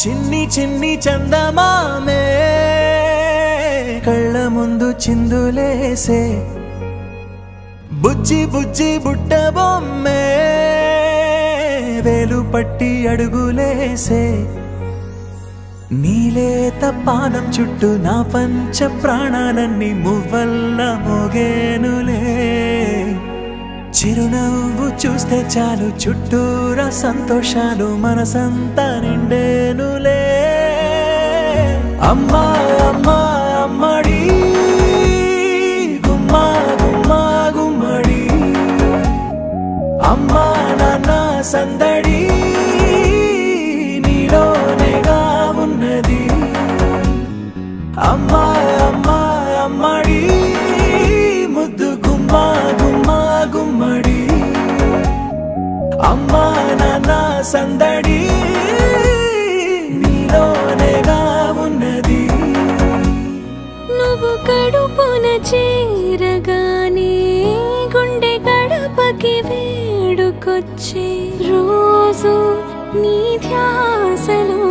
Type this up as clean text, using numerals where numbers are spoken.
చిన్ని చిన్ని చందమామే కళ్ళ ముందు చిందులేసే బుజ్జి బుజ్జి బుట్ట బొమ్మే వేలు పట్టి అడుగులేసే నీలేత పానం చుట్టూ నా పంచ ప్రాణాలన్నీ మువ్వల్ల మోగేనులే చిరునవ్వు చూస్తే చాలు చుట్టూరా సంతోషాలు మనసంతా నిండేనులే అమ్మా అమ్మా అమ్మడి గుమ్మా గుమ్మా గుమ్మడి అమ్మా నాన్న సందడి నీలోనేగా ఉన్నది అమ్మా అమ్మా అమ్మడి ముద్దు గుమ్మా గుమ్మా గుమ్మడి అమ్మా నాన్న సందడి నీలోనేగా ఉన్నది నువ్వు కడుపున చేరగానే గుండె గడపకి వేడుకొచ్చే రోజు నీ ధ్యాసలో